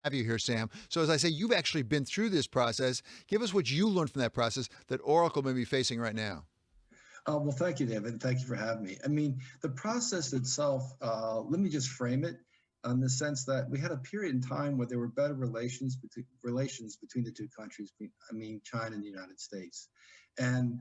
Have you here, Sam? So, as I say, you've actually been through this process. Give us what you learned from that process that Oracle may be facing right now. Well, thank you, David. Thank you for having me. I mean, the process itself, let me just frame it in the sense that we had a period in time where there were better relations between the two countries, I mean, China and the United States. And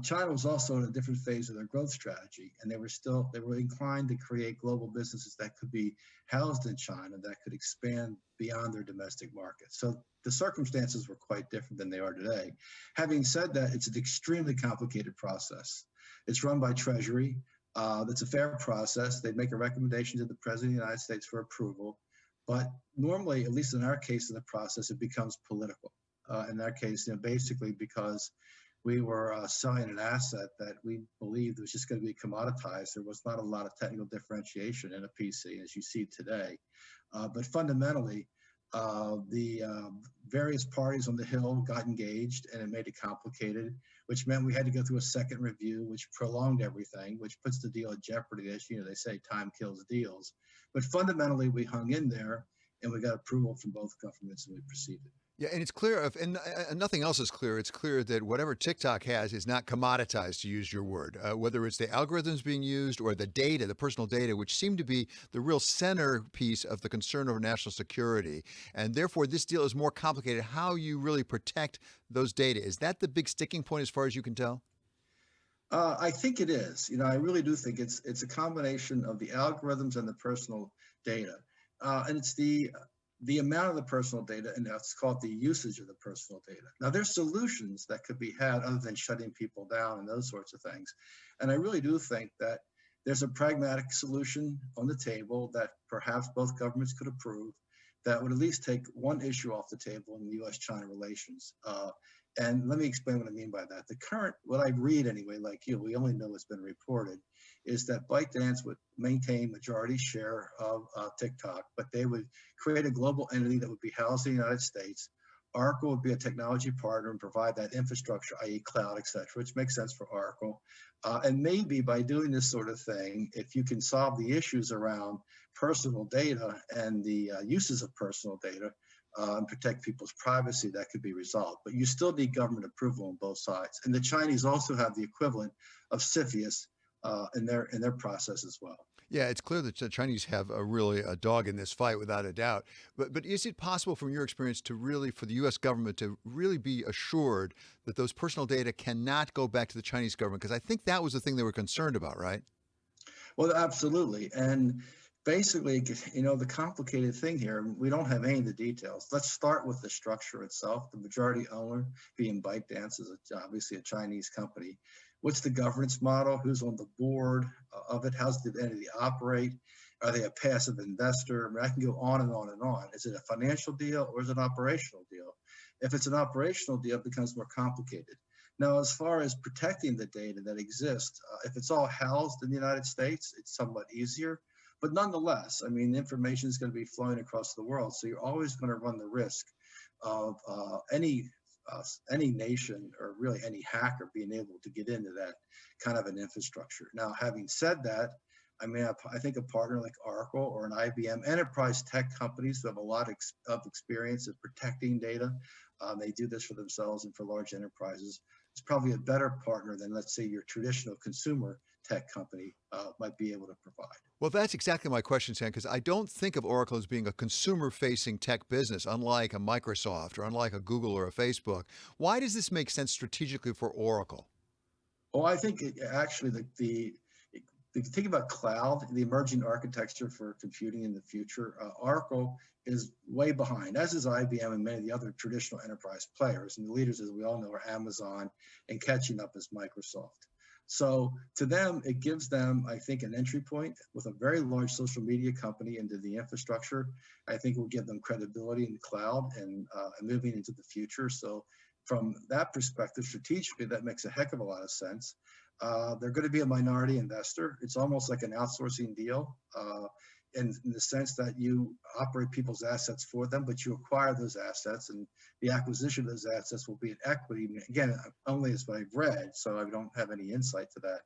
China was also in a different phase of their growth strategy, and they were inclined to create global businesses that could be housed in China, that could expand beyond their domestic market. So the circumstances were quite different than they are today. Having said that, it's an extremely complicated process. It's run by Treasury. That's a fair process. They make a recommendation to the President of the United States for approval. But normally, at least in our case in the process, it becomes political. In that case, basically because we were selling an asset that we believed was just going to be commoditized. There was not a lot of technical differentiation in a PC as you see today. But fundamentally, the various parties on the Hill got engaged, and it made it complicated, which meant we had to go through a second review, which prolonged everything, which puts the deal at jeopardy. As you know, they say time kills deals. But fundamentally, we hung in there, and we got approval from both governments, and we proceeded. Yeah, and it's clear, and nothing else is clear. It's clear that whatever TikTok has is not commoditized, to use your word. Whether it's the algorithms being used or the data, the personal data, which seem to be the real centerpiece of the concern over national security, and therefore this deal is more complicated. How you really protect those data, is that the big sticking point, as far as you can tell? I think it is. I really do think it's a combination of the algorithms and the personal data, and it's the amount of the personal data, and that's called the usage of the personal data. Now, there's solutions that could be had other than shutting people down and those sorts of things. And I really do think that there's a pragmatic solution on the table that perhaps both governments could approve that would at least take one issue off the table in U.S.-China relations. And let me explain what I mean by that. What I read anyway, like you, we only know what's been reported, is that ByteDance would maintain majority share of TikTok, but they would create a global entity that would be housed in the United States. Oracle would be a technology partner and provide that infrastructure, i.e. cloud, et cetera, which makes sense for Oracle. And maybe by doing this sort of thing, if you can solve the issues around personal data and the uses of personal data, and protect people's privacy, that could be resolved. But you still need government approval on both sides. And the Chinese also have the equivalent of CFIUS in their process as well. Yeah, it's clear that the Chinese have really a dog in this fight, without a doubt. But is it possible, from your experience, for the U.S. government to really be assured that those personal data cannot go back to the Chinese government? Because I think that was the thing they were concerned about, right? Well, absolutely. And basically, the complicated thing here, we don't have any of the details. Let's start with the structure itself. The majority owner being ByteDance is obviously a Chinese company. What's the governance model? Who's on the board of it? How's the entity operate? Are they a passive investor? I mean, I can go on and on and on. Is it a financial deal or is it an operational deal? If it's an operational deal, it becomes more complicated. Now, as far as protecting the data that exists, if it's all housed in the United States, it's somewhat easier. But nonetheless, I mean, information is going to be flowing across the world. So you're always going to run the risk of any nation, or really any hacker, being able to get into that kind of an infrastructure. Now, having said that, I mean, I think a partner like Oracle or an IBM, enterprise tech companies who have a lot of experience in protecting data, they do this for themselves and for large enterprises. It's probably a better partner than, let's say, your traditional consumer tech company might be able to provide. Well, that's exactly my question, Sam, because I don't think of Oracle as being a consumer-facing tech business, unlike a Microsoft or unlike a Google or a Facebook. Why does this make sense strategically for Oracle? Well, I think actually if you think about cloud, the emerging architecture for computing in the future, Oracle is way behind, as is IBM and many of the other traditional enterprise players. And the leaders, as we all know, are Amazon, and catching up is Microsoft. So to them, it gives them, I think, an entry point with a very large social media company into the infrastructure. I think will give them credibility in the cloud and moving into the future. So from that perspective, strategically, that makes a heck of a lot of sense. They're going to be a minority investor. It's almost like an outsourcing deal in the sense that you operate people's assets for them, but you acquire those assets, and the acquisition of those assets will be in equity. Again, only as what I've read, so I don't have any insight to that.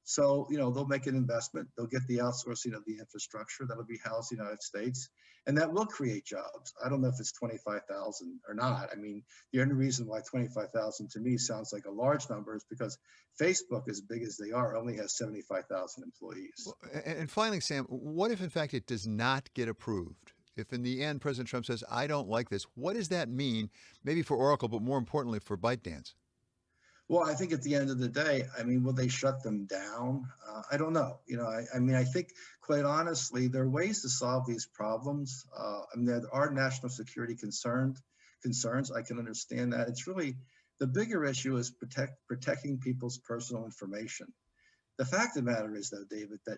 So, they'll make an investment, they'll get the outsourcing of the infrastructure that'll be housed in the United States, and that will create jobs. I don't know if it's 25,000 or not. I mean, the only reason why 25,000 to me sounds like a large number is because Facebook, as big as they are, only has 75,000 employees. Well, and finally, Sam, what if in fact it does not get approved? If in the end President Trump says, I don't like this, what does that mean, maybe for Oracle, but more importantly for ByteDance? Well, I think at the end of the day, I mean, will they shut them down? I don't know. I mean, I think quite honestly, there are ways to solve these problems. I mean, there are national security concerns. I can understand that. It's really the bigger issue is protecting people's personal information. The fact of the matter is, though, David, that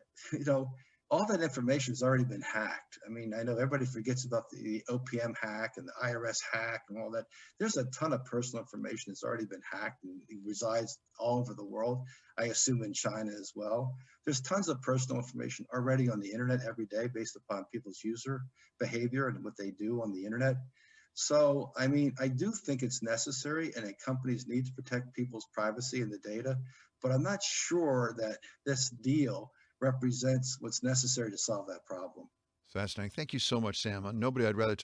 all that information has already been hacked. I mean, I know everybody forgets about the OPM hack and the IRS hack and all that. There's a ton of personal information that's already been hacked and it resides all over the world. I assume in China as well. There's tons of personal information already on the internet every day based upon people's user behavior and what they do on the internet. So, I mean, I do think it's necessary and that companies need to protect people's privacy and the data, but I'm not sure that this deal represents what's necessary to solve that problem. Fascinating. Thank you so much, Sam. Nobody I'd rather